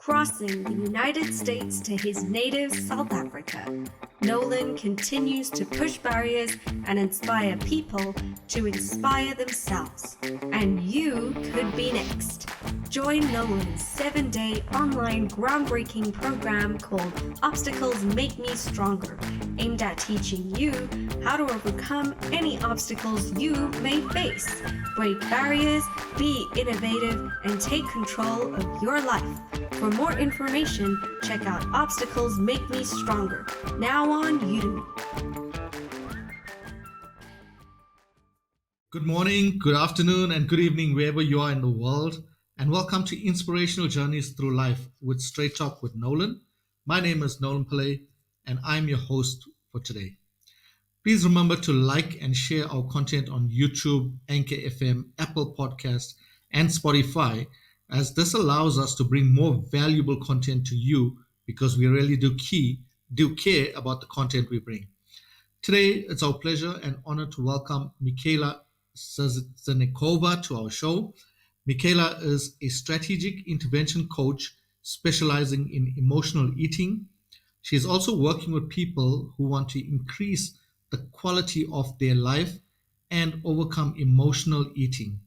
Crossing the United States to his native South Africa, Nolan continues to push barriers and inspire people to inspire themselves. And you could be next. Join Nolan's 7-day online groundbreaking program called Obstacles Make Me Stronger, aimed at teaching you how to overcome any obstacles you may face, break barriers, be innovative, and take control of your life. For more information, check out Obstacles Make Me Stronger, now on Udemy. Good morning, good afternoon, and good evening, wherever you are in the world, and welcome to Inspirational Journeys Through Life with Straight Talk with Nolan. My name is Nolan Pillay, and I'm your host for today. Please remember to like and share our content on YouTube, Anchor FM, Apple Podcasts, and Spotify, as this allows us to bring more valuable content to you because we really do care about the content we bring. Today, it's our pleasure and honor to welcome Michaela Czernekova to our show. Michaela is a strategic intervention coach specializing in emotional eating. She is also working with people who want to increase the quality of their life and overcome emotional eating,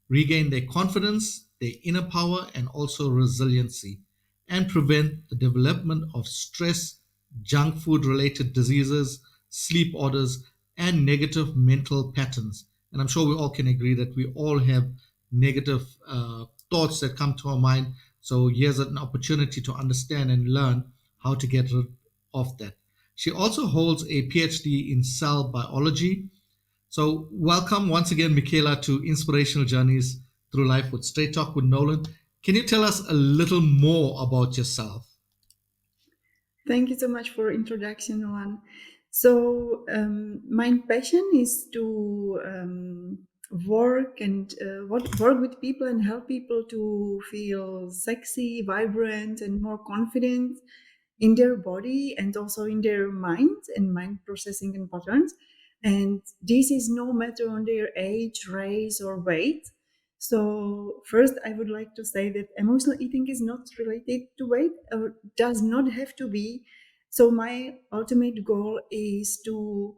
regain their confidence, their inner power, and also resiliency, and prevent the development of stress, junk food related diseases, sleep orders, and negative mental patterns. And I'm sure we all can agree that we all have negative thoughts that come to our mind. So here's an opportunity to understand and learn how to get rid of that. She also holds a PhD in cell biology. So welcome once again, Michaela, to Inspirational Journeys Through Life with Straight Talk with Nolan. Can you tell us a little more about yourself? Thank you so much for introduction, Nolan. So my passion is to work with people and help people to feel sexy, vibrant, and more confident in their body and also in their mind and mind processing and patterns. And this is no matter on their age, race, or weight. So first, I would like to say that emotional eating is not related to weight, or does not have to be. So my ultimate goal is to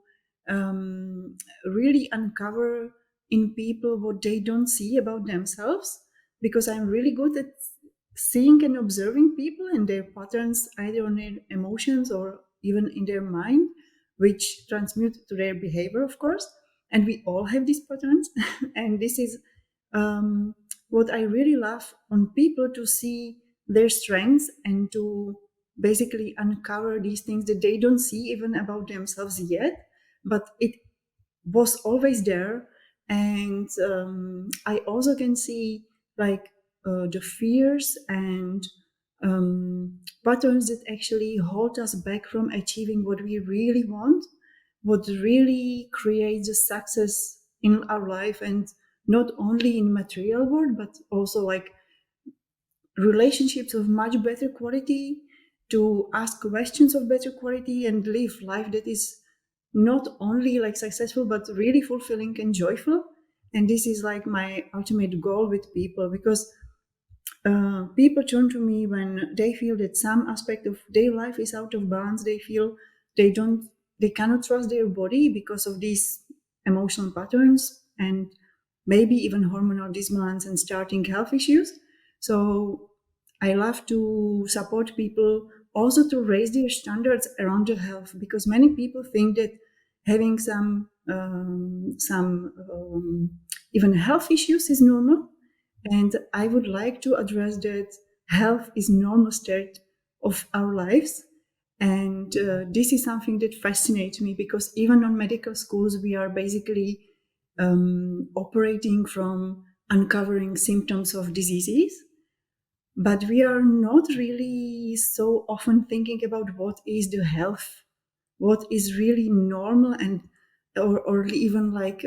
really uncover in people what they don't see about themselves, because I'm really good at seeing and observing people and their patterns, either on their emotions or even in their mind, which transmute to their behavior, of course. And we all have these patterns. And this is what I really love on people, to see their strengths and to basically uncover these things that they don't see even about themselves yet, but it was always there. And I also can see like the fears and patterns that actually hold us back from achieving what we really want, what really creates a success in our life, and not only in material world, but also like relationships of much better quality, to ask questions of better quality and live life that is not only like successful, but really fulfilling and joyful. And this is like my ultimate goal with people, because people turn to me when they feel that some aspect of their life is out of balance. They feel they cannot trust their body because of these emotional patterns and maybe even hormonal disbalance and starting health issues. So I love to support people also to raise their standards around their health, because many people think that having some even health issues is normal. And I would like to address that health is normal state of our lives. And this is something that fascinates me, because even on medical schools, we are basically operating from uncovering symptoms of diseases. But we are not really so often thinking about what is the health, what is really normal, and or even like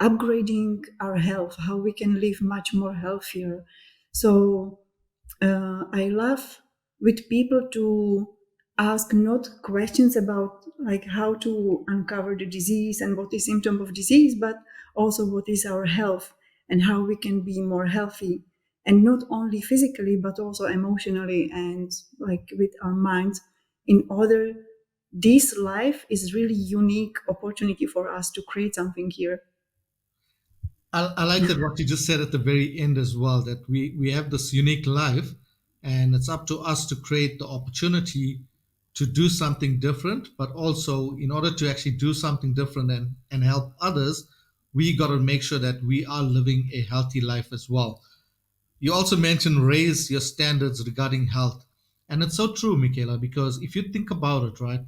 upgrading our health, how we can live much more healthier. So I love with people to ask not questions about like how to uncover the disease and what is symptom of disease, but also what is our health and how we can be more healthy. and not only physically but also emotionally and like with our minds, in order this life is really unique opportunity for us to create something here. I like that what you just said at the very end as well, that we have this unique life and it's up to us to create the opportunity to do something different, but also in order to actually do something different and help others, we got to make sure that we are living a healthy life as well. You also mentioned raise your standards regarding health. And it's so true, Michaela, because if you think about it, right,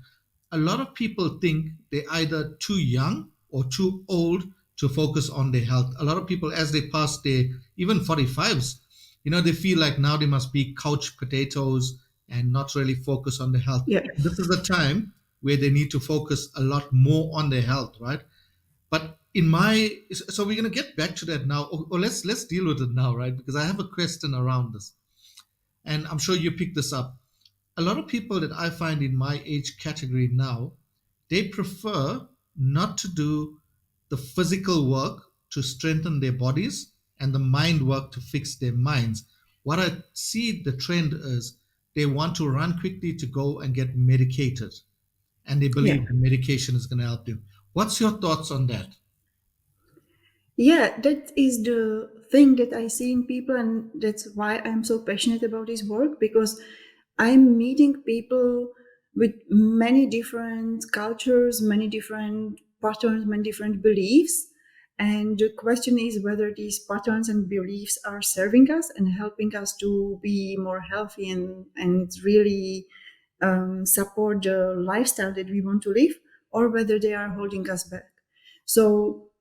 a lot of people think they're either too young or too old to focus on their health. A lot of people, as they pass their even 45s, they feel like now they must be couch potatoes and not really focus on their health. Yeah. This is the time where they need to focus a lot more on their health, right? But so we're gonna get back to that now, or let's deal with it now, right? Because I have a question around this, and I'm sure you picked this up. A lot of people that I find in my age category now, they prefer not to do the physical work to strengthen their bodies and the mind work to fix their minds. What I see the trend is they want to run quickly to go and get medicated, and they Yeah. believe the medication is going to help them. What's your thoughts on that? Yeah, that is the thing that I see in people, and that's why I'm so passionate about this work, because I'm meeting people with many different cultures, many different patterns, many different beliefs. And the question is whether these patterns and beliefs are serving us and helping us to be more healthy and really support the lifestyle that we want to live, or whether they are holding us back. So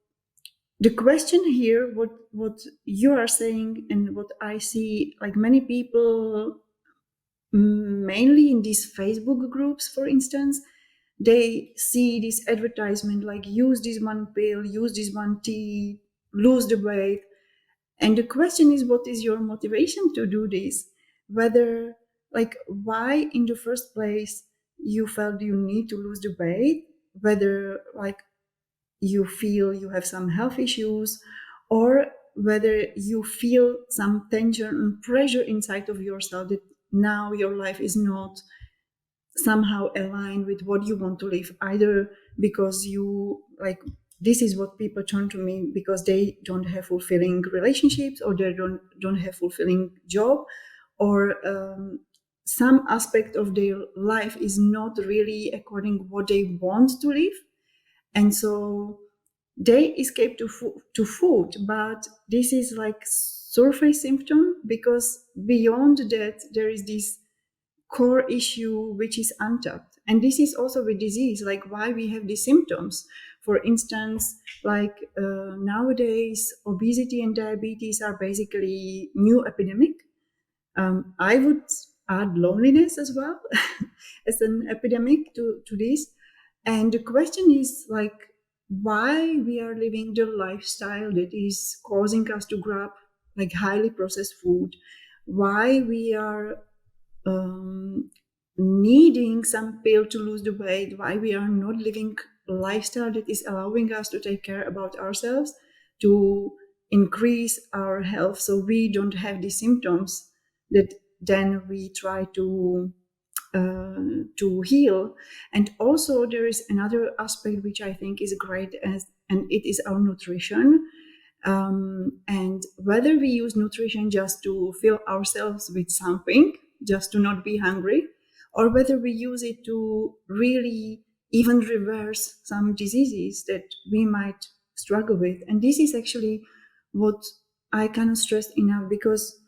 the question here, what you are saying and what I see, like many people, mainly in these Facebook groups, for instance, they see this advertisement like use this one pill, use this one tea, lose the weight. And the question is, what is your motivation to do this? Whether, like, why in the first place you felt you need to lose the weight, whether like you feel you have some health issues, or whether you feel some tension and pressure inside of yourself that now your life is not somehow aligned with what you want to live, either because you like, this is what people turn to me because they don't have fulfilling relationships, or they don't have fulfilling job, or some aspect of their life is not really according what they want to live. And so they escape to food, but this is like surface symptom, because beyond that there is this core issue which is untapped. And this is also with disease, like why we have these symptoms. For instance, like nowadays obesity and diabetes are basically new epidemic. I would add loneliness as well as an epidemic to this. And the question is like why we are living the lifestyle that is causing us to grab like highly processed food, why we are needing some pill to lose the weight, why we are not living a lifestyle that is allowing us to take care about ourselves, to increase our health so we don't have the symptoms that then we try to heal. And also there is another aspect which I think is great, and it is our nutrition. And whether we use nutrition just to fill ourselves with something, just to not be hungry, or whether we use it to really even reverse some diseases that we might struggle with. And this is actually what I cannot stress enough, because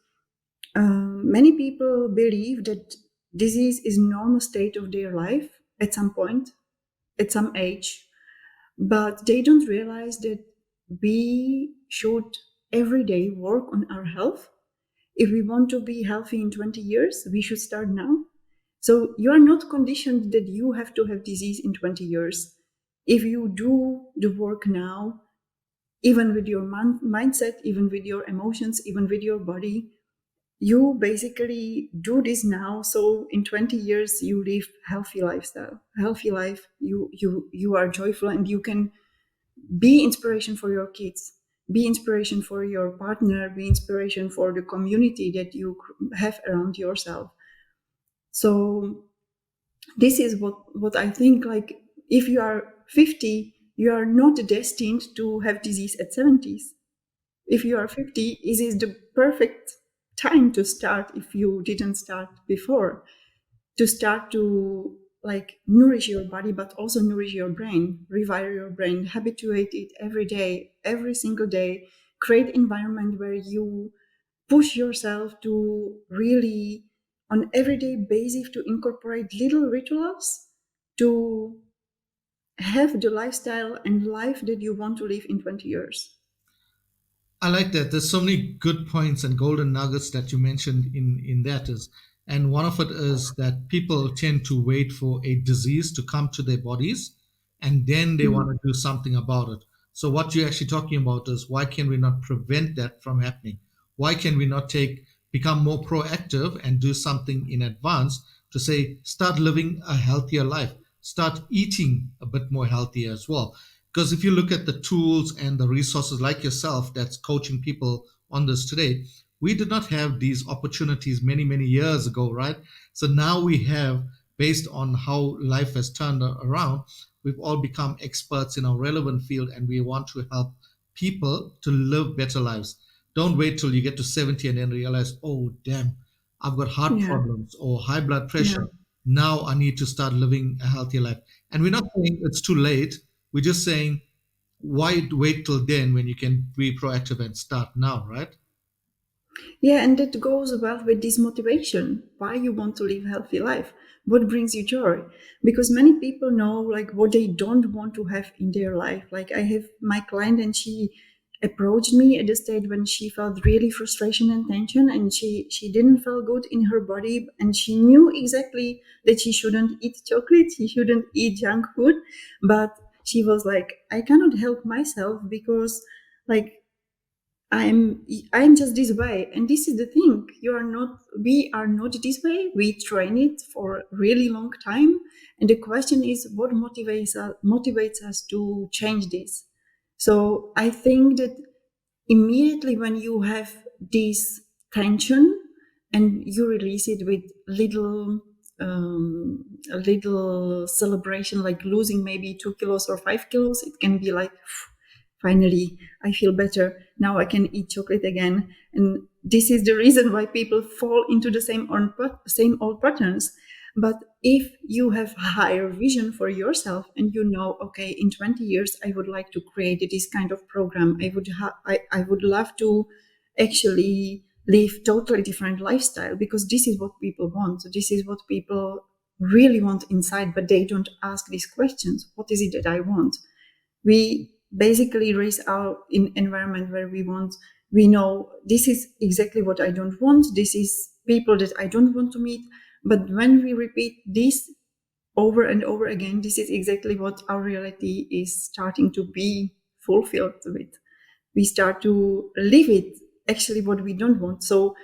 many people believe that disease is normal state of their life at some point, at some age, but they don't realize that we should every day work on our health. If we want to be healthy in 20 years, we should start now. So you are not conditioned that you have to have disease in 20 years. If you do the work now, even with your mindset, even with your emotions, even with your body, you basically do this now. So in 20 years, you live healthy lifestyle, healthy life. You are joyful, and you can be inspiration for your kids. be inspiration for your partner, be inspiration for the community that you have around yourself. So this is what I think, like, if you are 50, you are not destined to have disease at 70s. If you are 50, it is the perfect time to start, if you didn't start before, to start to like nourish your body, but also nourish your brain, rewire your brain, habituate it every day, every single day, create environment where you push yourself to really on everyday basis to incorporate little rituals to have the lifestyle and life that you want to live in 20 years. I like that. There's so many good points and golden nuggets that you mentioned in that is, and one of it is that people tend to wait for a disease to come to their bodies, and then they want to do something about it. So what you're actually talking about is why can we not prevent that from happening? Why can we not become more proactive and do something in advance to say start living a healthier life, start eating a bit more healthier as well? Because if you look at the tools and the resources like yourself that's coaching people on this today, we did not have these opportunities many, many years ago, right? So now we have, based on how life has turned around, we've all become experts in our relevant field and we want to help people to live better lives. Don't wait till you get to 70 and then realize, oh, damn, I've got heart Yeah, problems or high blood yeah. pressure. Now I need to start living a healthier life. And we're not saying it's too late. We're just saying, why wait till then when you can be proactive and start now, right? Yeah, and that goes well with this motivation. Why you want to live a healthy life? What brings you joy? Because many people know like what they don't want to have in their life. Like I have my client and she approached me at the stage when she felt really frustration and tension and she didn't feel good in her body and she knew exactly that she shouldn't eat chocolate, she shouldn't eat junk food, but she was like, I cannot help myself because like I'm just this way. And this is the thing. We are not this way. We train it for a really long time. And the question is what motivates us to change this? So I think that immediately when you have this tension and you release it with a little celebration, like losing maybe 2 kilos or 5 kilos, it can be like, finally, I feel better. Now I can eat chocolate again. And this is the reason why people fall into the same old patterns. But if you have higher vision for yourself and you know, okay, in 20 years, I would like to create this kind of program. I would love to actually live totally different lifestyle because this is what people want. This is what people really want inside, but they don't ask these questions. What is it that I want? We basically raise our environment where we know this is exactly what I don't want, this is people that I don't want to meet, but when we repeat this over and over again, this is exactly what our reality is starting to be fulfilled with. We start to live it actually what we don't want. So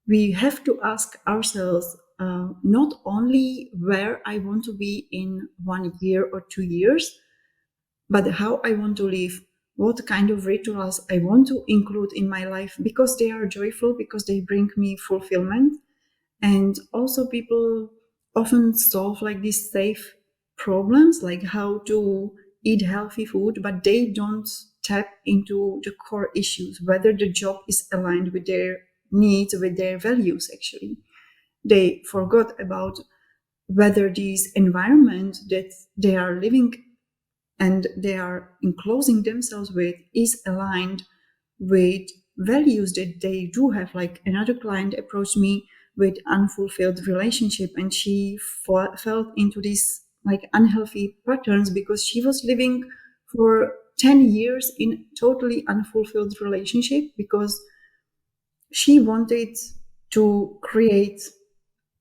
we have to ask ourselves not only where I want to be in 1 year or 2 years, but how I want to live, what kind of rituals I want to include in my life because they are joyful, because they bring me fulfillment. And also, people often solve like these safe problems, like how to eat healthy food, but they don't tap into the core issues, whether the job is aligned with their needs, with their values, actually. They forgot about whether this environment that they are living and they are enclosing themselves with is aligned with values that they do have. Like another client approached me with unfulfilled relationship and she fell into these like unhealthy patterns because she was living for 10 years in totally unfulfilled relationship because she wanted to create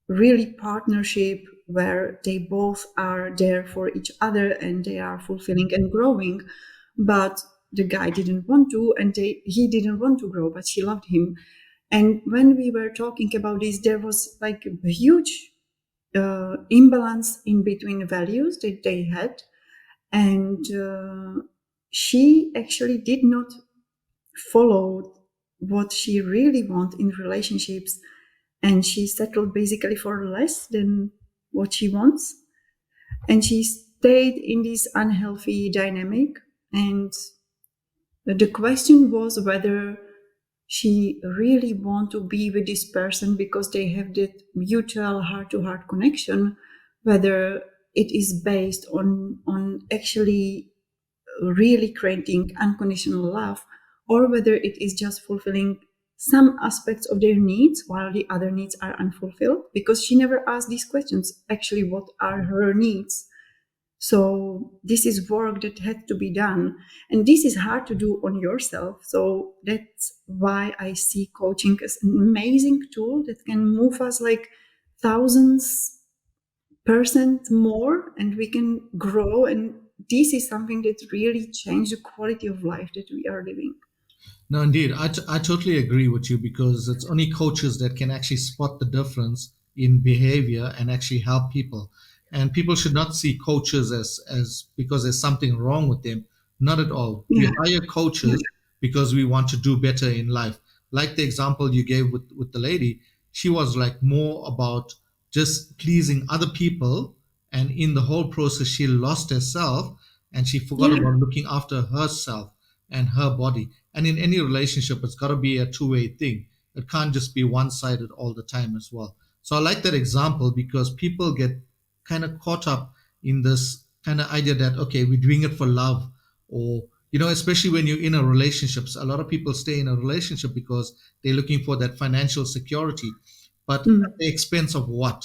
really partnership where they both are there for each other and they are fulfilling and growing, but the guy didn't want to and he didn't want to grow, but she loved him. And when we were talking about this, there was like a huge imbalance in between values that they had, and she actually did not followed what she really wants in relationships, and she settled basically for less than what she wants, and she stayed in this unhealthy dynamic. And the question was whether she really want to be with this person because they have that mutual heart-to-heart connection, whether it is based on actually really creating unconditional love, or whether it is just fulfilling some aspects of their needs while the other needs are unfulfilled, because she never asked these questions actually, what are her needs. So this is work that had to be done, and this is hard to do on yourself. So that's why I see coaching as an amazing tool that can move us like thousands percent more, and we can grow. And this is something that really changed the quality of life that we are living. No, indeed. I totally agree with you because it's only coaches that can actually spot the difference in behavior and actually help people. And people should not see coaches as because there's something wrong with them. Not at all. We Yeah, hire yeah, coaches because we want to do better in life. Like the example you gave with the lady, she was like more about just pleasing other people. And in the whole process, she lost herself and she forgot yeah, about looking after herself and her body. And in any relationship, it's got to be a two-way thing. It can't just be one-sided all the time as well. So I like that example because people get kind of caught up in this kind of idea that, okay, we're doing it for love, or especially when you're in a relationship. A lot of people stay in a relationship because they're looking for that financial security, but at mm, the expense of what?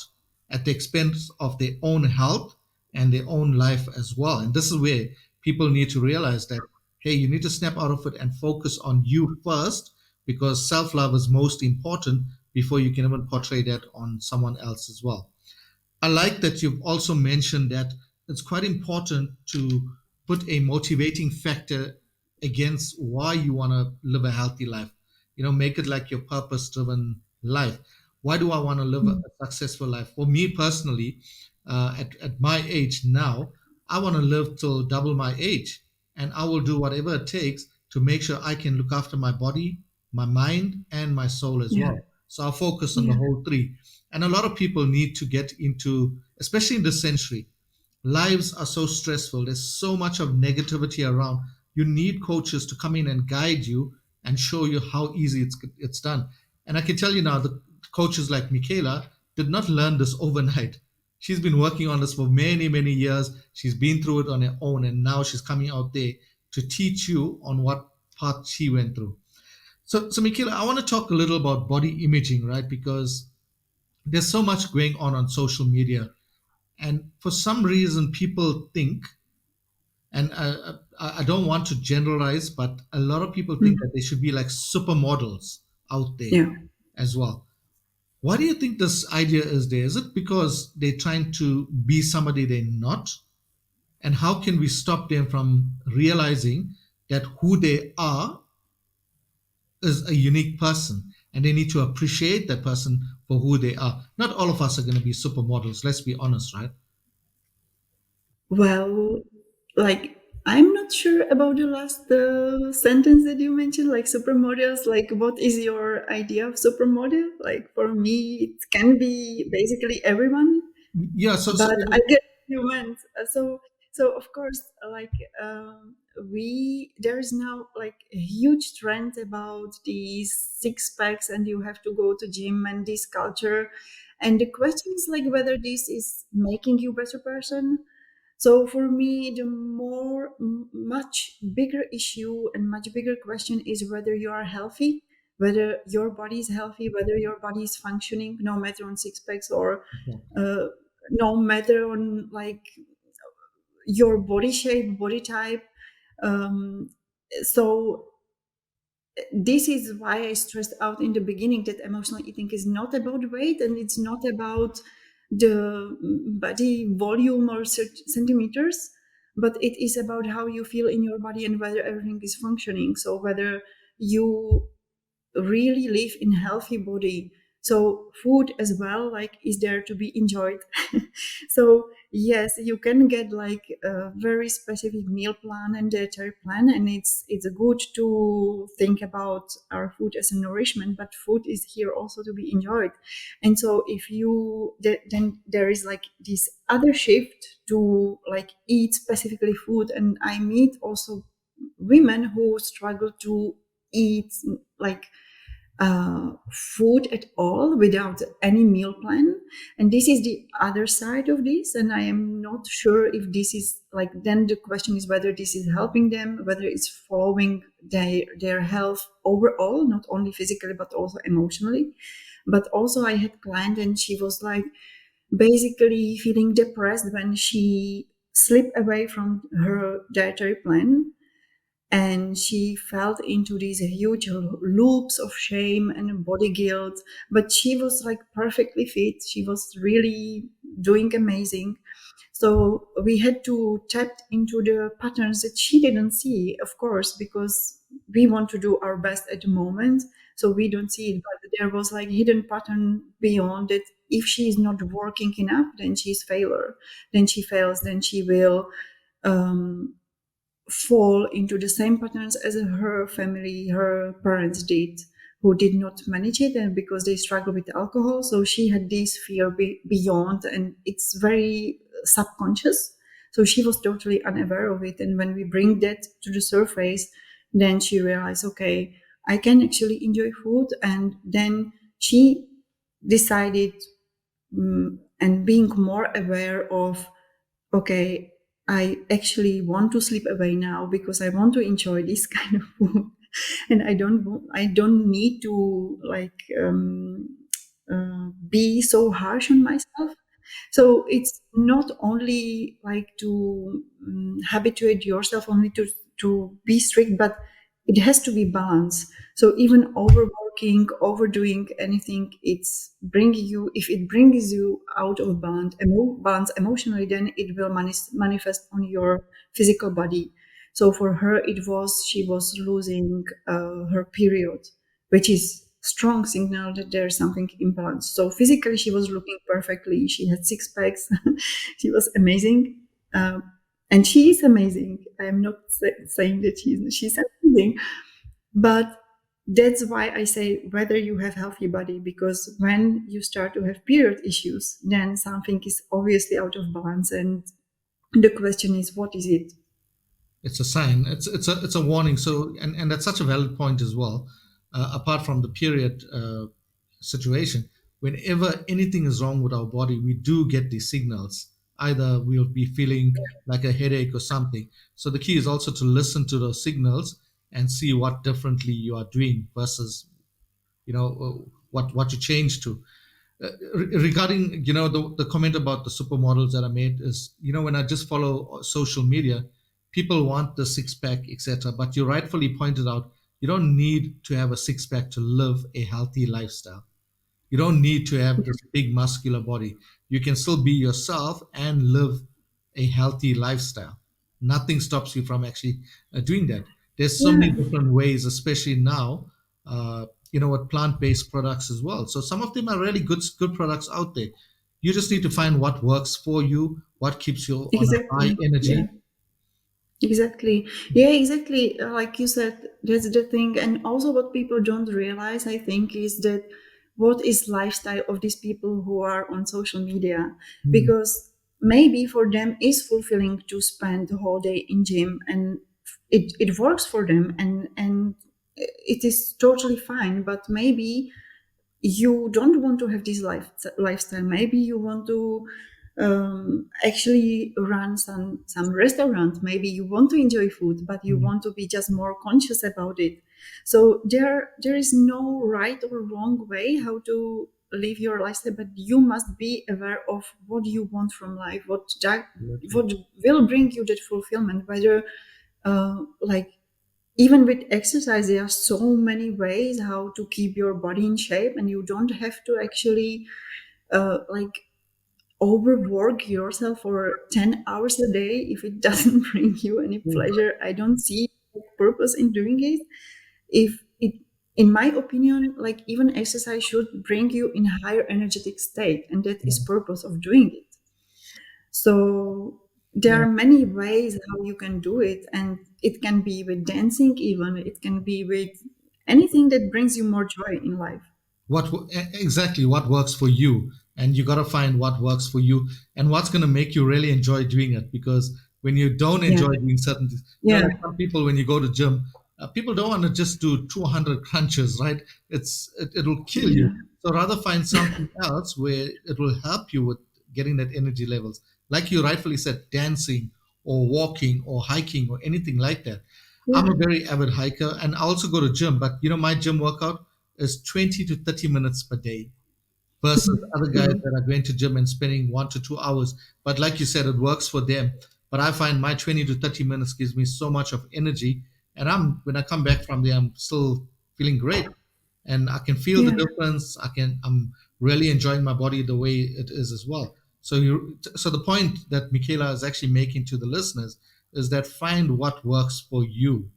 At the expense of their own health and their own life as well. And this is where people need to realize that, hey, you need to snap out of it and focus on you first, because self love is most important before you can even portray that on someone else as well. I like that you've also mentioned that it's quite important to put a motivating factor against why you want to live a healthy life. Make it like your purpose driven life. Why do I want to live a mm, successful life? For me personally, at my age now, I want to live till double my age, and I will do whatever it takes to make sure I can look after my body, my mind, and my soul as yeah, well. So I'll focus on the yeah, whole three. And a lot of people need to get into, especially in this century, lives are so stressful. There's so much of negativity around. You need coaches to come in and guide you and show you how easy it's done. And I can tell you now, the coaches like Michaela did not learn this overnight. She's been working on this for many, many years. She's been through it on her own, and now she's coming out there to teach you on what path she went through. So Michaela, I want to talk a little about body imaging, right? Because there's so much going on social media, and for some reason people think, and I don't want to generalize, but a lot of people think mm, that they should be like supermodels out there yeah. as well. Why do you think this idea is there? Is it because they're trying to be somebody they're not? And how can we stop them from realizing that who they are is a unique person, and they need to appreciate that person for who they are? Not all of us are going to be supermodels, let's be honest, right? Well, like, I'm not sure about the last sentence that you mentioned, like supermodels. Like, what is your idea of supermodel? Like, for me, it can be basically everyone, Yeah, so but I get what you meant. So of course, like, we there is now like a huge trend about these six packs, and you have to go to gym and this culture. And the question is like whether this is making you a better person. So for me, the much bigger issue and much bigger question is whether you are healthy, whether your body is healthy, whether your body is functioning, no matter on six packs or uh, no matter on like your body shape, body type. Um, so this is why I stressed out in the beginning that emotional eating is not about weight, and it's not about the body volume or centimeters, but it is about how you feel in your body and whether everything is functioning. So whether you really live in healthy body. So food as well, like, is there to be enjoyed. So yes, you can get like a very specific meal plan and dietary plan, and it's good to think about our food as a nourishment, but food is here also to be enjoyed. And so if you then there is like this other shift to like eat specifically food, and I meet also women who struggle to eat like food at all without any meal plan. And this is the other side of this, and I am not sure if this is like, then the question is whether this is helping them, whether it's following their health overall, not only physically but also emotionally. But also I had client and she was like basically feeling depressed when she slipped away from her dietary plan, and she fell into these huge loops of shame and body guilt. But she was like perfectly fit, she was really doing amazing. So we had to tap into the patterns that she didn't see, of course, because we want to do our best at the moment, so we don't see it. But there was like hidden pattern beyond that. If she is not working enough, then she's failure, then she fails, then she will um, fall into the same patterns as her family, her parents did, who did not manage it, and because they struggle with alcohol. So she had this fear beyond, and it's very subconscious. So she was totally unaware of it. And when we bring that to the surface, then she realized, okay, I can actually enjoy food. And then she decided, and being more aware of, okay, I actually want to sleep away now because I want to enjoy this kind of food, and I don't need to like be so harsh on myself. So it's not only like to habituate yourself only to be strict, but it has to be balanced. So even overworking, overdoing anything, it's bringing you, if it brings you out of balance emotionally, then it will manifest on your physical body. So for her, she was losing her period, which is strong signal that there's something imbalanced. So physically, she was looking perfectly. She had six packs. She was amazing. And she is amazing. I am not saying that she's amazing, but that's why I say whether you have healthy body, because when you start to have period issues, then something is obviously out of balance, and the question is, what is it? It's a sign. It's a warning. So and that's such a valid point as well. Apart from the period situation, whenever anything is wrong with our body, we do get these signals. Either we'll be feeling like a headache or something. So the key is also to listen to those signals and see what differently you are doing versus what you change to. Regarding the comment about the supermodels that I made is, when I just follow social media, people want the six pack, etc., but you rightfully pointed out, you don't need to have a six pack to live a healthy lifestyle. You don't need to have this big muscular body. You can still be yourself and live a healthy lifestyle. Nothing stops you from actually doing that. There's so many Yeah, different ways, especially now, with plant-based products as well. So some of them are really good products out there. You just need to find what works for you, what keeps you on a high exactly. Yeah. energy. Exactly. Yeah, exactly. Like you said, that's the thing. And also, what people don't realize, I think, is that what is lifestyle of these people who are on social media? Mm, Because maybe for them is fulfilling to spend the whole day in gym, and it works for them, and it is totally fine. But maybe you don't want to have this lifestyle. Maybe you want to actually run some restaurant. Maybe you want to enjoy food, but you mm, want to be just more conscious about it. So there is no right or wrong way how to live your lifestyle, but you must be aware of what you want from life, absolutely. what will bring you that fulfillment. Whether like, even with exercise, there are so many ways how to keep your body in shape, and you don't have to actually like overwork yourself for 10 hours a day if it doesn't bring you any Mm, pleasure. I don't see purpose in doing it. If in my opinion, like even exercise should bring you in a higher energetic state, and that is purpose of doing it. So there Yeah. are many ways how you can do it, and it can be with dancing, even it can be with anything that brings you more joy in life. Exactly what works for you, and you got to find what works for you and what's going to make you really enjoy doing it. Because when you don't Yeah, enjoy doing certain things, yeah, like some people, when you go to gym, people don't want to just do 200 crunches, right? It'll kill you. yeah, So rather find something else where it will help you with getting that energy levels, like you rightfully said, dancing or walking or hiking or anything like that. yeah. I'm a very avid hiker, and I also go to gym, but my gym workout is 20 to 30 minutes per day versus other guys Mm. that are going to gym and spending 1 to 2 hours. But like you said, it works for them. But I find my 20 to 30 minutes gives me so much of energy. And when I come back from there, I'm still feeling great. And I can feel the Yeah, difference. I'm really enjoying my body the way it is as well. So the point that Michaela is actually making to the listeners is that find what works for you.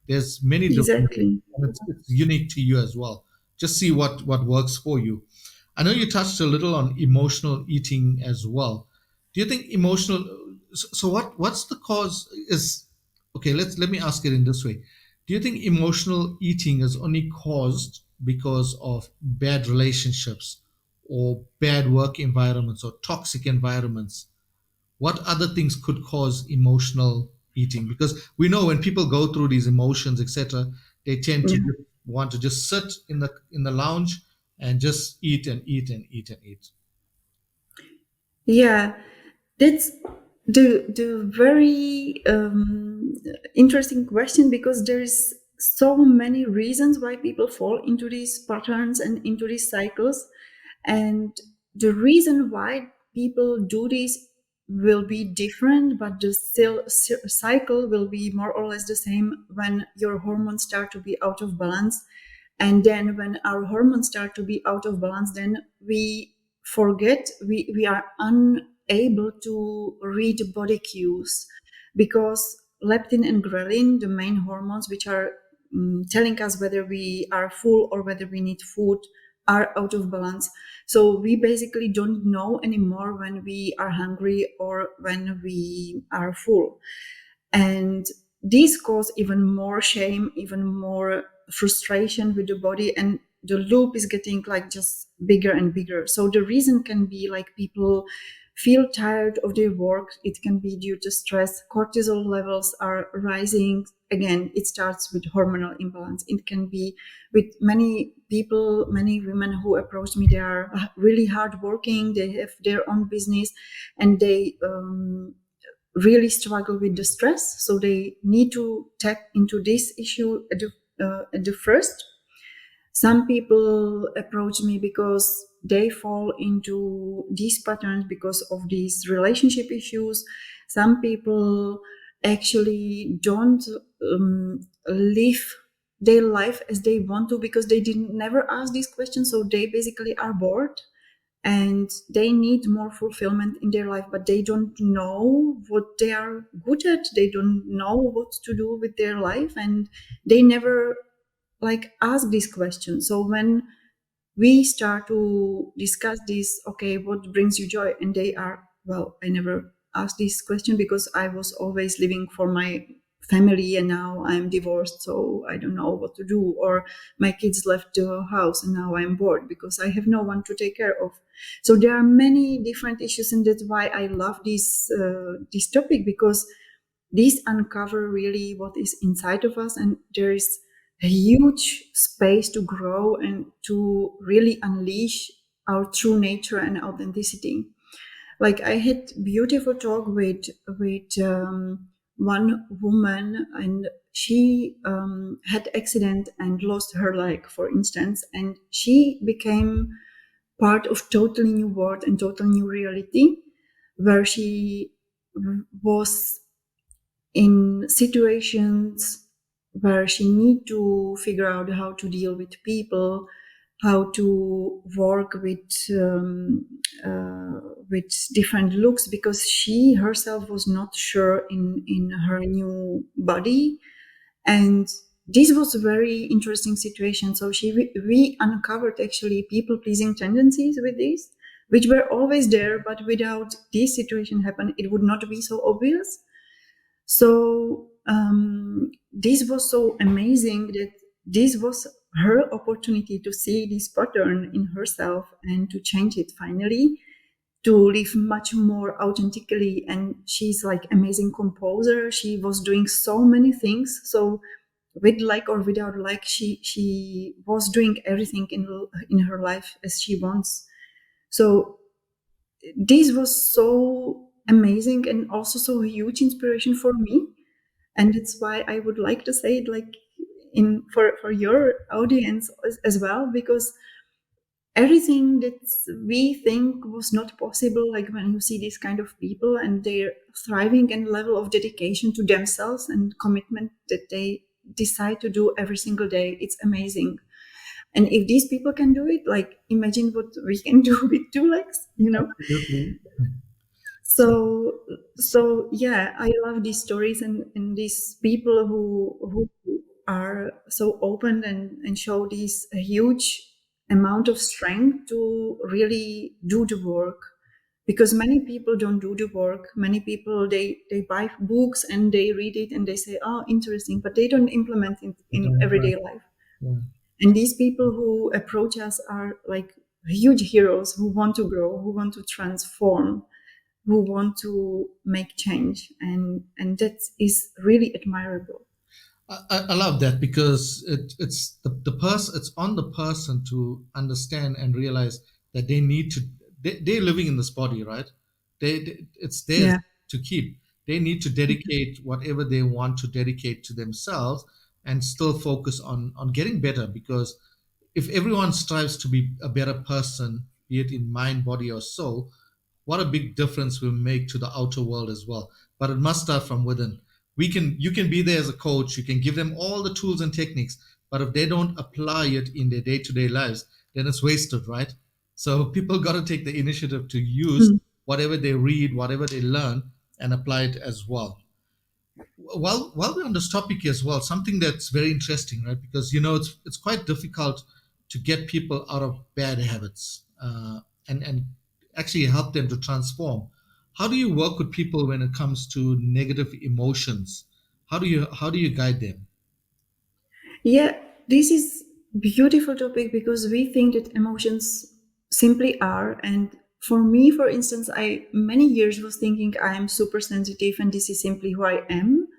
There's many different ways, exactly. and it's unique to you as well. Just see what works for you. I know you touched a little on emotional eating as well. Do you think emotional? So what's the cause? Is okay. Let me ask it in this way. Do you think emotional eating is only caused because of bad relationships or bad work environments or toxic environments? What other things could cause emotional eating? Because we know when people go through these emotions, etc., they tend to Yeah, just want to just sit in the lounge and just eat and eat and eat and eat. yeah. That's the very interesting question, because there is so many reasons why people fall into these patterns and into these cycles, and the reason why people do this will be different, but the still cycle will be more or less the same when your hormones start to be out of balance. And then when our hormones start to be out of balance, then we forget, we are unable to read body cues, because leptin and ghrelin, the main hormones which are telling us whether we are full or whether we need food, are out of balance. So we basically don't know anymore when we are hungry or when we are full. And this cause even more shame, even more frustration with the body, and the loop is getting like just bigger and bigger. So the reason can be like people feel tired of their work. It can be due to stress. Cortisol levels are rising. Again, it starts with hormonal imbalance. It can be with many people, many women who approach me. They are really hardworking. They have their own business, and they really struggle with the stress. So they need to tap into this issue at the first. Some people approach me because they fall into these patterns because of these relationship issues. Some people actually don't live their life as they want to, because they didn't never ask these questions. So they basically are bored and they need more fulfillment in their life, but they don't know what they are good at. They don't know what to do with their life, and they never like ask these questions. So when we start to discuss this, okay, what brings you joy, and they are, well, I never asked this question because I was always living for my family, and now I'm divorced, so I don't know what to do. Or my kids left the house and now I'm bored because I have no one to take care of. So there are many different issues, and that's why I love this topic, because these uncover really what is inside of us, and there is a huge space to grow and to really unleash our true nature and authenticity. Like I had beautiful talk with one woman, and she had accident and lost her leg, for instance, and she became part of totally new world and totally new reality, where she was in situations where she need to figure out how to deal with people, how to work uh, with different looks, because she herself was not sure in her new body. And this was a very interesting situation. So we uncovered actually people-pleasing tendencies with this, which were always there, but without this situation happen, it would not be so obvious. So this was so amazing that this was her opportunity to see this pattern in herself and to change it finally, to live much more authentically. And she's like amazing composer. She was doing so many things. So with like or without like, she was doing everything in her life as she wants. So this was so amazing and also so huge inspiration for me. And that's why I would like to say it like in for your audience as well, because everything that we think was not possible, like when you see these kind of people and their thriving and level of dedication to themselves and commitment that they decide to do every single day, it's amazing. And if these people can do it, like imagine what we can do with two legs, you know. Absolutely. So yeah, I love these stories and these people who are so open and show this huge amount of strength to really do the work, because many people don't do the work. Many people, they buy books and they read it and they say, oh, interesting, but they don't implement it in everyday life. Yeah. And these people who approach us are like huge heroes who want to grow, who want to transform, who want to make change, and that is really admirable. I love that because it's the person, it's on the person to understand and realize that they need to, they're living in this body, right? It's theirs Yeah. to keep. They need to dedicate whatever they want to dedicate to themselves and still focus on getting better, because if everyone strives to be a better person, be it in mind, body, or soul, what a big difference we'll make to the outer world as well. But it must start from within. You can be there as a coach, you can give them all the tools and techniques, but if they don't apply it in their day-to-day lives, then it's wasted, right? So people got to take the initiative to use Mm. whatever they read, whatever they learn, and apply it as well. While we're on this topic as well, something that's very interesting, right? Because it's quite difficult to get people out of bad habits, and actually help them to transform. How do you work with people when it comes to negative emotions? How do you guide them? Yeah, this is beautiful topic because we think that emotions simply are. And for me, for instance, I many years was thinking I am super sensitive and this is simply who I am.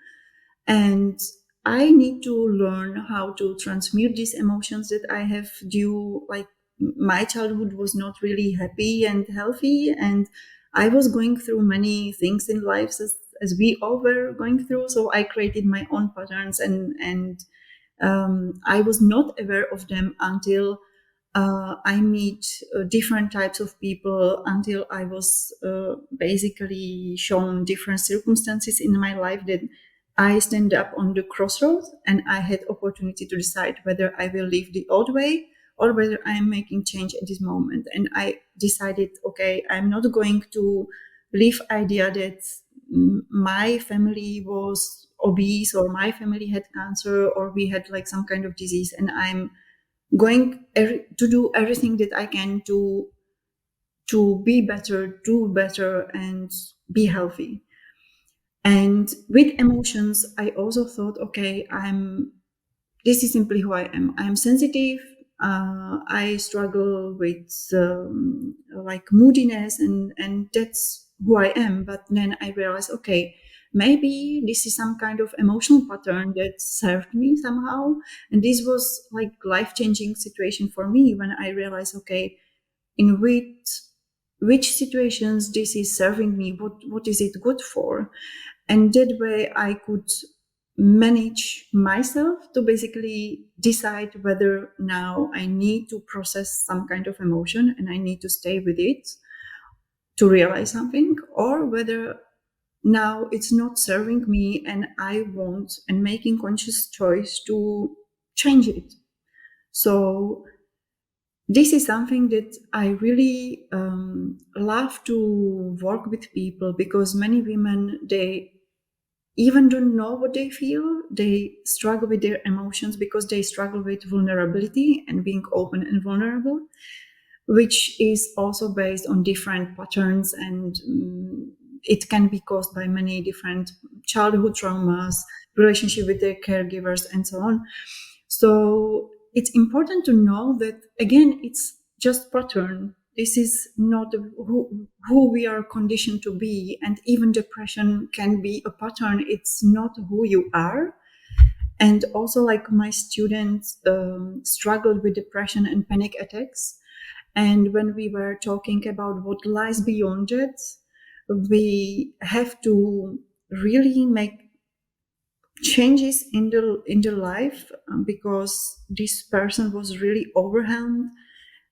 And I need to learn how to transmute these emotions that I have due, like my childhood was not really happy and healthy, and I was going through many things in life as we all were going through. So I created my own patterns, and I was not aware of them until I meet different types of people, until I was basically shown different circumstances in my life that I stand up on the crossroads and I had opportunity to decide whether I will live the old way or whether I am making change at this moment. And I decided, okay, I'm not going to live idea that my family was obese or my family had cancer or we had like some kind of disease, and I'm going to do everything that I can to be better, do better, and be healthy. And with emotions, I also thought, okay, this is simply who I am. I am sensitive. I struggle with like moodiness, and that's who I am. But then I realized, okay, maybe this is some kind of emotional pattern that served me somehow. And this was like life-changing situation for me when I realized, okay, in which situations this is serving me, what is it good for? And that way I could manage myself to basically decide whether now I need to process some kind of emotion and I need to stay with it to realize something, or whether now it's not serving me and I want and making conscious choice to change it. So this is something that I really love to work with people, because many women, even don't know what they feel. They struggle with their emotions because they struggle with vulnerability and being open and vulnerable, which is also based on different patterns, and it can be caused by many different childhood traumas, relationship with their caregivers, and so on. So it's important to know that, again, it's just pattern. This is not who we are conditioned to be, and even depression can be a pattern. It's not who you are. And also, like, my students struggled with depression and panic attacks, and when we were talking about what lies beyond it, we have to really make changes in the life, because this person was really overwhelmed.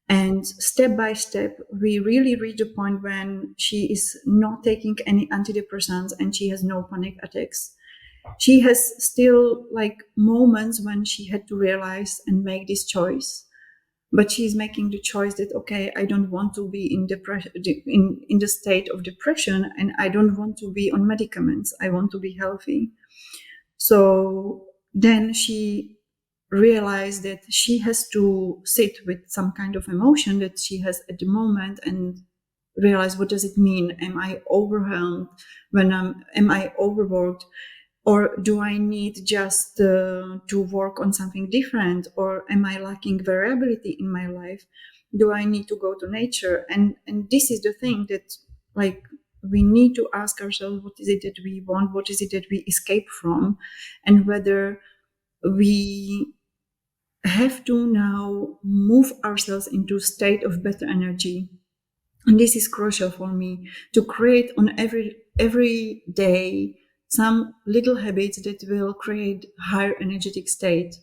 And step by step, we really reach a point when she is not taking any antidepressants and she has no panic attacks. She has still like moments when she had to realize and make this choice, but she's making the choice that, okay, I don't want to be in depression, in the state of depression, and I don't want to be on medicaments. I want to be healthy. So then she realized that she has to sit with some kind of emotion that she has at the moment and realize, what does it mean? Am I overwhelmed? Am I overworked? Or do I need just to work on something different? Or am I lacking variability in my life? Do I need to go to nature? And this is the thing that, like, we need to ask ourselves, what is it that we want? What is it that we escape from? And whether we have to now move ourselves into a state of better energy. And this is crucial for me, to create on every day some little habits that will create higher energetic state,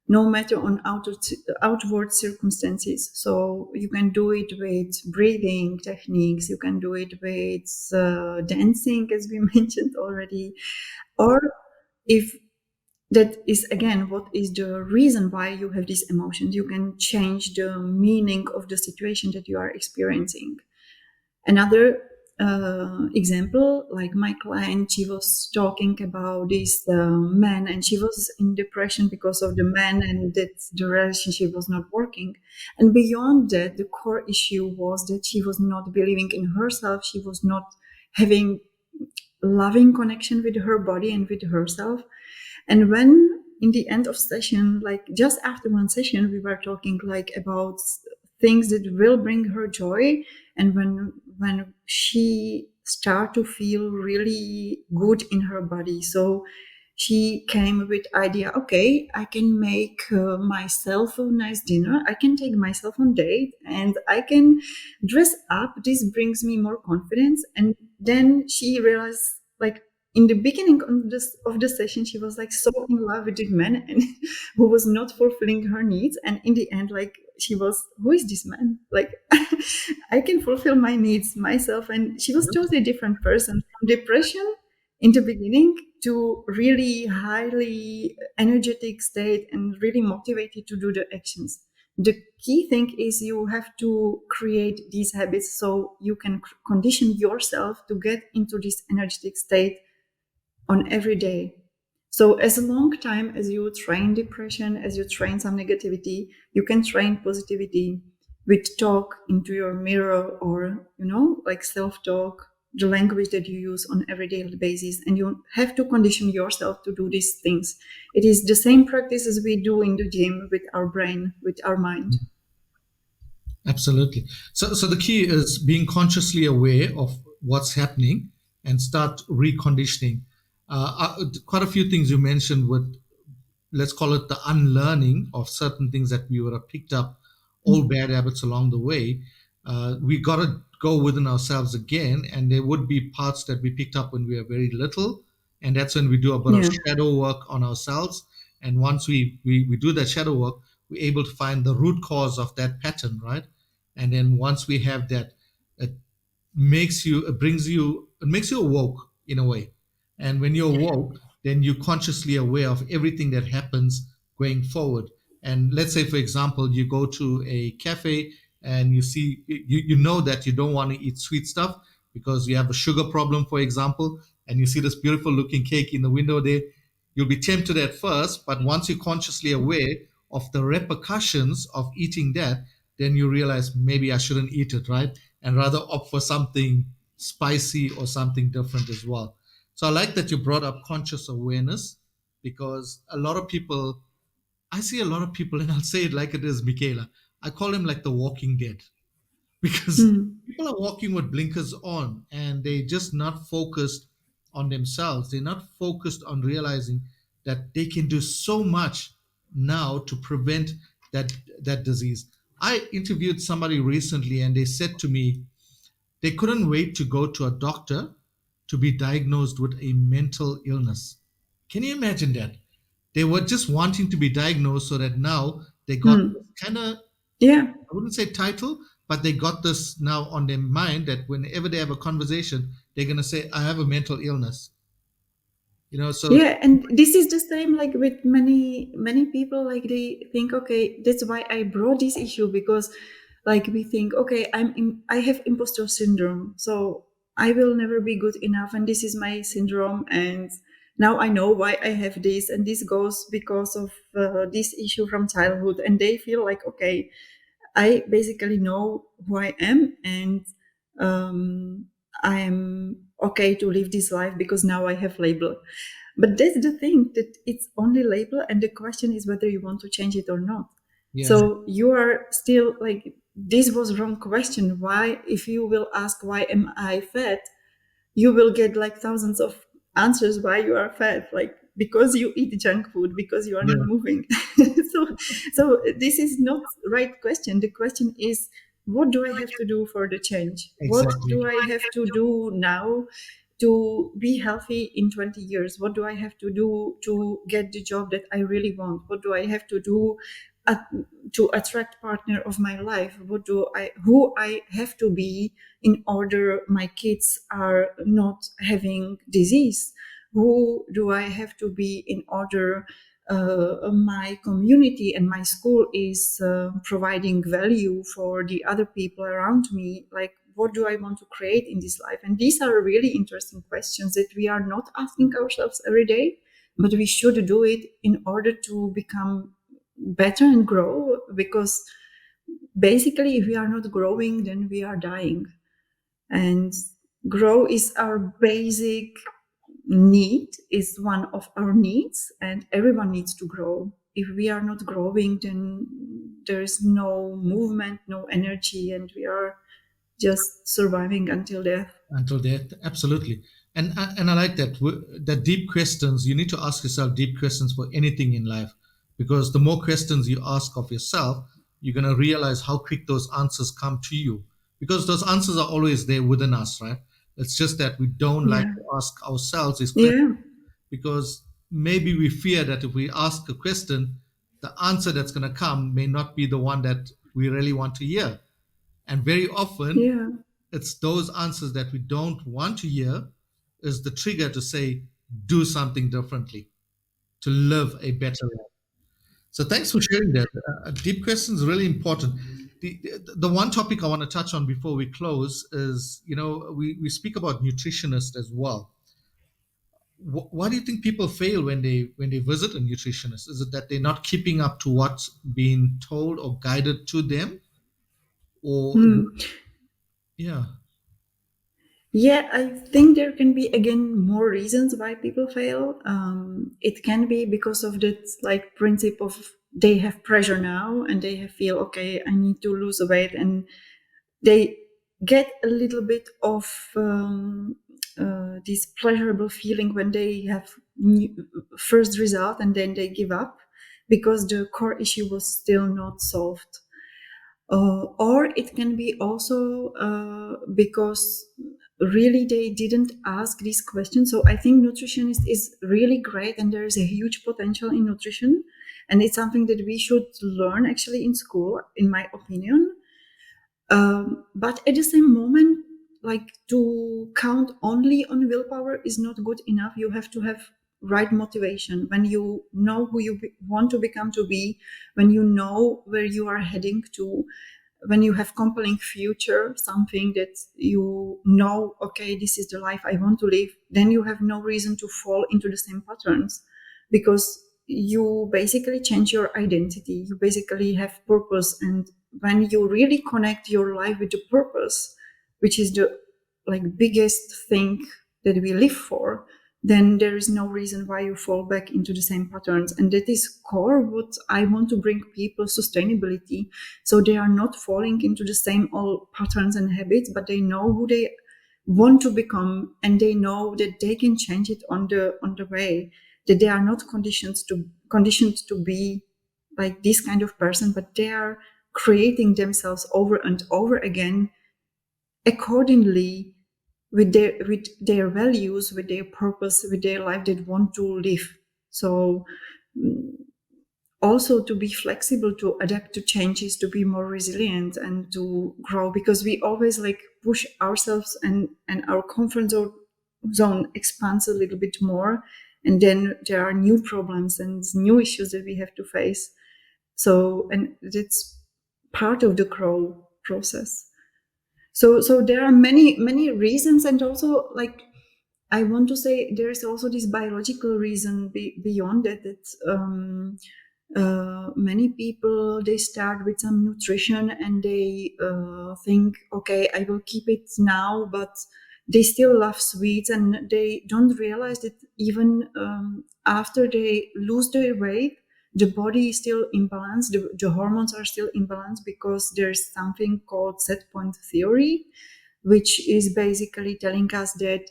no matter on outward circumstances. So you can do it with breathing techniques, you can do it with dancing, as we mentioned already, or if that is, again, what is the reason why you have these emotions, you can change the meaning of the situation that you are experiencing. Another example, like my client, she was talking about this man, and she was in depression because of the man, and that the relationship was not working. And beyond that, the core issue was that she was not believing in herself. She was not having loving connection with her body and with herself. And when in the end of session, like just after one session, we were talking like about things that will bring her joy. And when she start to feel really good in her body, so she came with idea, okay, I can make myself a nice dinner, I can take myself on date, and I can dress up. This brings me more confidence. And then she realized, like, in the beginning of the session, she was like so in love with this man and who was not fulfilling her needs. And in the end, like, she was, who is this man? Like, I can fulfill my needs myself. And she was totally different person, from depression in the beginning to really highly energetic state and really motivated to do the actions. The key thing is you have to create these habits so you can condition yourself to get into this energetic state on every day. So as long time as you train depression, as you train some negativity, you can train positivity with talk into your mirror, or, like self-talk, the language that you use on everyday basis. And you have to condition yourself to do these things. It is the same practice as we do in the gym with our brain, with our mind. Absolutely. So the key is being consciously aware of what's happening and start reconditioning. Quite a few things you mentioned with, let's call it the unlearning of certain things that we would have picked up, all bad habits along the way. We got to go within ourselves again, and there would be parts that we picked up when we were very little, and that's when we do a bit of Yeah. shadow work on ourselves. And once we do that shadow work, we're able to find the root cause of that pattern, right? And then once we have that, it makes you awoke in a way. And when you're awoke, then you're consciously aware of everything that happens going forward. And let's say, for example, you go to a cafe and you see, you know that you don't want to eat sweet stuff, because you have a sugar problem, for example, and you see this beautiful looking cake in the window there, you'll be tempted at first, but once you're consciously aware of the repercussions of eating that, then you realize maybe I shouldn't eat it, right? And rather opt for something spicy or something different as well. So I like that you brought up conscious awareness, because a lot of people, I see a lot of people, and I'll say it like it is, Michaela. I call them like the walking dead, because Hmm. people are walking with blinkers on and they just not focused on themselves. They're not focused on realizing that they can do so much now to prevent that disease. I interviewed somebody recently and they said to me they couldn't wait to go to a doctor to be diagnosed with a mental illness. Can you imagine that? They were just wanting to be diagnosed so that now they got Hmm. this kind of, Yeah. I wouldn't say title, but they got this now on their mind that whenever they have a conversation, they're going to say, I have a mental illness. So Yeah, and this is the same like with many people. Like they think, okay, that's why I brought this issue, because like we think, okay, I have imposter syndrome, so I will never be good enough, and this is my syndrome, and now I know why I have this, and this goes because of this issue from childhood, and they feel like, okay, I basically know who I am, and um, I'm okay to live this life because now I have label. But that's the thing, that it's only label, and the question is whether you want to change it or not. yeah, So you are still like, this was wrong question. Why, if you will ask why am I fat, you will get like thousands of answers why you are fat, like because you eat junk food, because you are not yeah, moving. so this is not right question. The question is, what do I have to do for the change? What exactly. do I have to do now to be healthy in 20 years? What do I have to do to get the job that I really want? What do I have to do at, to attract partner of my life? Who I have to be in order my kids are not having disease? Who do I have to be in order my community and my school is providing value for the other people around me? Like, what do I want to create in this life? And these are really interesting questions that we are not asking ourselves every day, but we should do it in order to become better and grow. Because basically, if we are not growing, then we are dying. And grow is our basic need, is one of our needs, and everyone needs to grow. If we are not growing, then there is no movement, no energy, and we are just surviving until death. Until death, absolutely. And I like that, that deep questions. You need to ask yourself deep questions for anything in life, because the more questions you ask of yourself, you're going to realize how quick those answers come to you, because those answers are always there within us, right? It's just that we don't like Yeah. to ask ourselves these questions, Yeah. because maybe we fear that if we ask a question, the answer that's going to come may not be the one that we really want to hear. And very often, Yeah. it's those answers that we don't want to hear is the trigger to say, do something differently, to live a better life. So thanks for sharing that. Deep questions really important. The one topic I want to touch on before we close is, we speak about nutritionists as well. Why do you think people fail when they visit a nutritionist? Is it that they're not keeping up to what's being told or guided to them, or Hmm. yeah, Yeah, I think there can be again more reasons why people fail. It can be because of that like principle of they have pressure now and they have feel, okay, I need to lose weight, and they get a little bit of this pleasurable feeling when they have first result, and then they give up because the core issue was still not solved. Or it can be also because really they didn't ask these questions. So I think nutritionist is really great, and there is a huge potential in nutrition, and it's something that we should learn actually in school, in my opinion. But at the same moment, like, to count only on willpower is not good enough. You have to have right motivation. When you know who you want to become to be, when you know where you are heading to, when you have compelling future, something that you know, okay, this is the life I want to live, then you have no reason to fall into the same patterns, because you basically change your identity. You basically have purpose. And when you really connect your life with the purpose, which is the biggest thing that we live for, then there is no reason why you fall back into the same patterns. And that is core what I want to bring people: sustainability. So they are not falling into the same old patterns and habits, but they know who they want to become, and they know that they can change it on the way, that they are not conditioned to be like this kind of person, but they are creating themselves over and over again accordingly with their values, with their purpose, with their life they want to live. So also to be flexible, to adapt to changes, to be more resilient and to grow, because we always push ourselves, and our comfort zone expands a little bit more, and then there are new problems and new issues that we have to face. So, and that's part of the grow process. So there are many reasons, and also I want to say there is also this biological reason beyond that. Many people, they start with some nutrition and they think, okay, I will keep it now, but they still love sweets, and they don't realize that even after they lose their weight, the body is still imbalanced, the hormones are still imbalanced, because there's something called set point theory, which is basically telling us that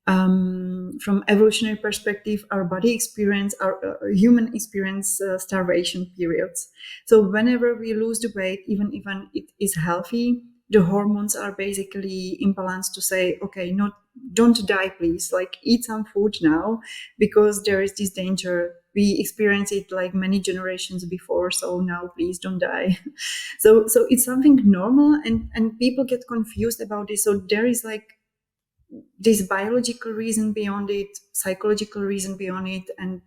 from evolutionary perspective, our body experience, our human experience starvation periods. So whenever we lose the weight, even it is healthy, the hormones are basically imbalanced to say, okay, don't die, please, eat some food now, because there is this danger. We experienced it many generations before, so now please don't die. So it's something normal, and people get confused about this. So there is this biological reason beyond it, psychological reason beyond it, and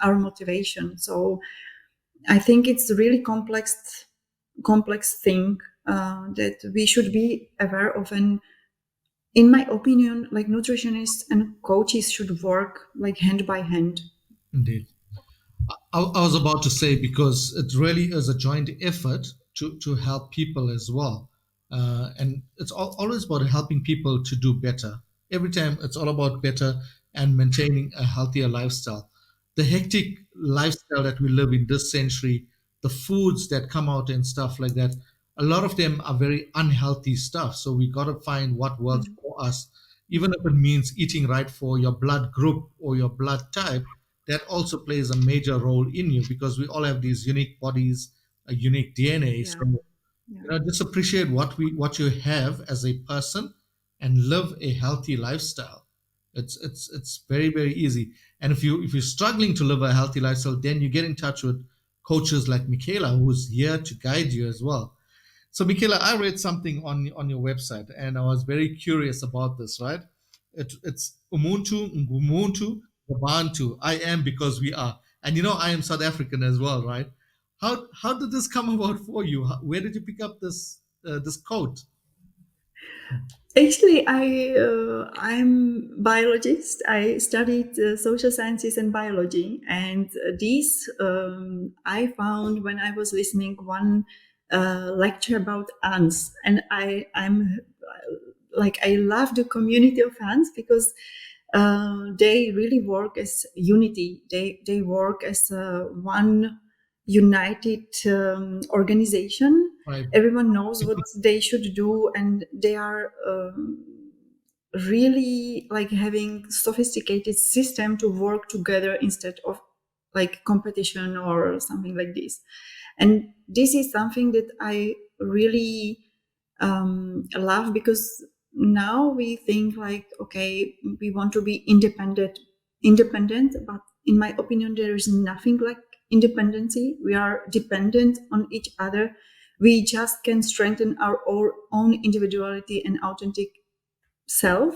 our motivation. So I think it's a really complex thing that we should be aware of. And in my opinion, nutritionists and coaches should work hand by hand. Indeed. I was about to say, because it really is a joint effort to help people as well. And it's always about helping people to do better. Every time it's all about better and maintaining a healthier lifestyle. The hectic lifestyle that we live in this century, the foods that come out and stuff like that, a lot of them are very unhealthy stuff. So we got to find what works for us, even if it means eating right for your blood group or your blood type. That also plays a major role in you, because we all have these unique bodies, a unique DNA. Yeah. So just appreciate what you have as a person and live a healthy lifestyle. It's very, very easy. And if you're struggling to live a healthy lifestyle, then you get in touch with coaches like Michaela, who's here to guide you as well. So, Michaela, I read something on your website, and I was very curious about this. Right? It's Ubuntu, Ubuntu. I am because we are, and I am South African as well, right? How did this come about for you? Where did you pick up this quote? Actually, I'm biologist. I studied social sciences and biology, and these I found when I was listening one lecture about ants, and I'm I love the community of ants, because they really work as unity. They work as one united organization. Right. Everyone knows what they should do, and they are really having sophisticated system to work together instead of competition or something like this. And this is something that I really love, because now we think okay, we want to be independent, but in my opinion there is nothing like independency. We are dependent on each other. We just can strengthen our own individuality and authentic self,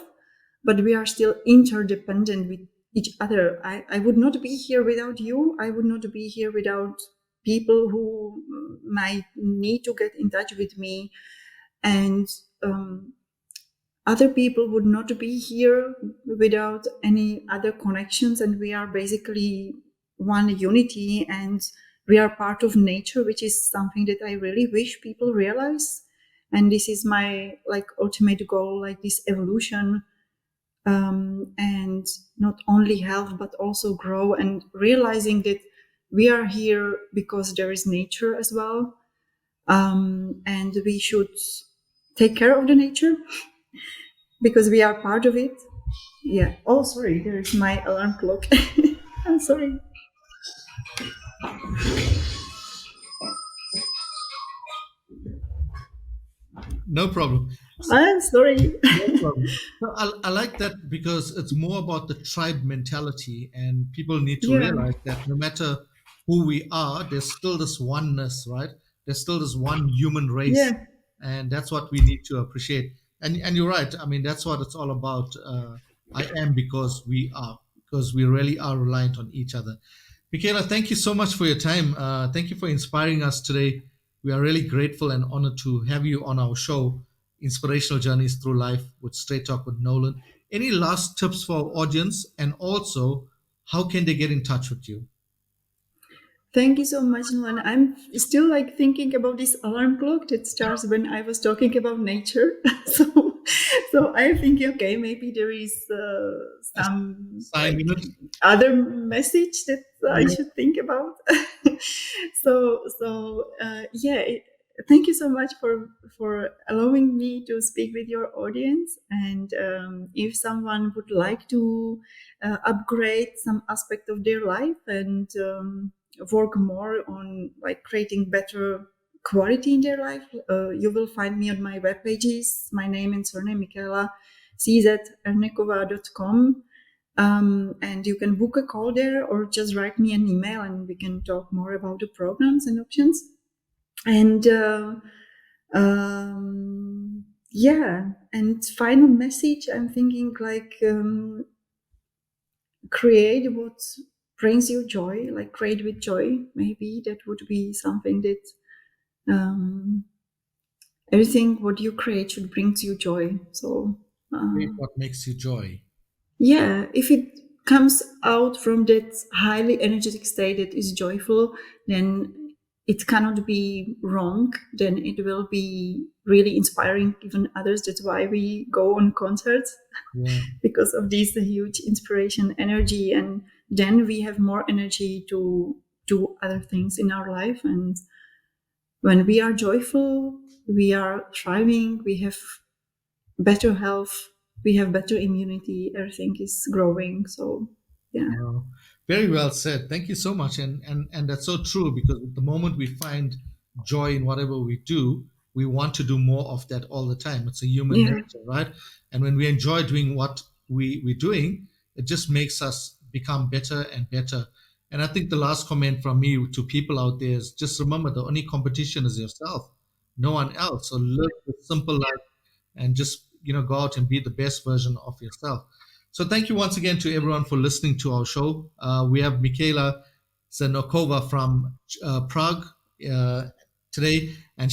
but we are still interdependent with each other. I would not be here without you. I would not be here without people who might need to get in touch with me, and other people would not be here without any other connections, and we are basically one unity, and we are part of nature, which is something that I really wish people realize. And this is my ultimate goal, this evolution, and not only health but also grow, and realizing that we are here because there is nature as well, and we should take care of the nature because we are part of it. Yeah. Oh, sorry, there is my alarm clock. I'm sorry. No problem. I'm sorry. No problem. So I like that because it's more about the tribe mentality, and people need to Yeah. realize that no matter who we are, there's still this oneness, right? There's still this one human race, Yeah. and that's what we need to appreciate. And you're right. I mean, that's what it's all about. I am because we are, because we really are reliant on each other. Michaela, thank you so much for your time. Thank you for inspiring us today. We are really grateful and honored to have you on our show, Inspirational Journeys Through Life with Straight Talk with Nolan. Any last tips for our audience? And also, how can they get in touch with you? Thank you so much, Nolan. I'm still thinking about this alarm clock that starts when I was talking about nature. so, so I'm thinking, okay, maybe there is some Sign unit? other message that I Yeah. should think about. Yeah. Thank you so much for allowing me to speak with your audience. And if someone would like to upgrade some aspect of their life and work more on creating better quality in their life, you will find me on my web pages. My name and surname, Michaela, czernekova.com. And you can book a call there or just write me an email and we can talk more about the programs and options. And yeah, and final message, I'm thinking create what brings you joy, create with joy. Maybe that would be something that everything what you create should bring you joy. So What makes you joy? yeah, if it comes out from that highly energetic state that is joyful, then it cannot be wrong. Then it will be really inspiring even others. That's why we go on concerts, Yeah. because of this huge inspiration energy, and then we have more energy to do other things in our life. And when we are joyful, we are thriving, we have better health, we have better immunity, everything is growing. So yeah. Wow. Very well said. Thank you so much. And that's so true, because the moment we find joy in whatever we do, we want to do more of that all the time. It's a human Yeah. nature, right? And when we enjoy doing what we're doing, it just makes us become better and better. And I think the last comment from me to people out there is just remember the only competition is yourself, no one else. So live a simple life and just go out and be the best version of yourself. So thank you once again to everyone for listening to our show. We have Michaela Czernekova from Prague uh, today, and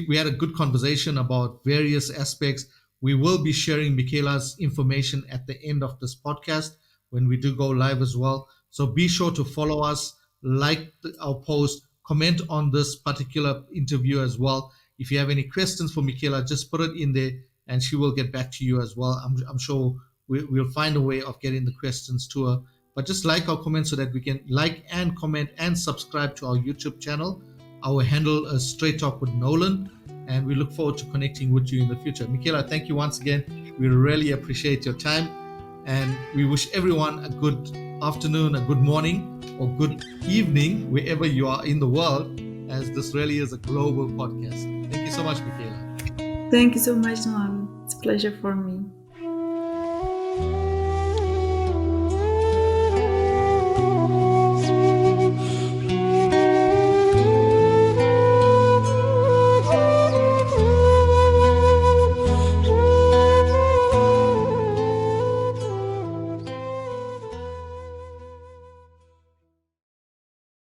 we had a good conversation about various aspects. We will be sharing Michaela's information at the end of this podcast when we do go live as well. So be sure to follow us, our post, comment on this particular interview as well. If you have any questions for Michaela, just put it in there and she will get back to you as well. I'm sure we'll find a way of getting the questions to her. But just like our comments so that we can like and comment and subscribe to our YouTube channel. Our handle is Straight Talk with Nolan, and we look forward to connecting with you in the future. Michaela, thank you once again. We really appreciate your time, and we wish everyone a good afternoon, a good morning, or good evening, wherever you are in the world, as this really is a global podcast. Thank you so much, Michaela. Thank you so much, Noam. It's a pleasure for me.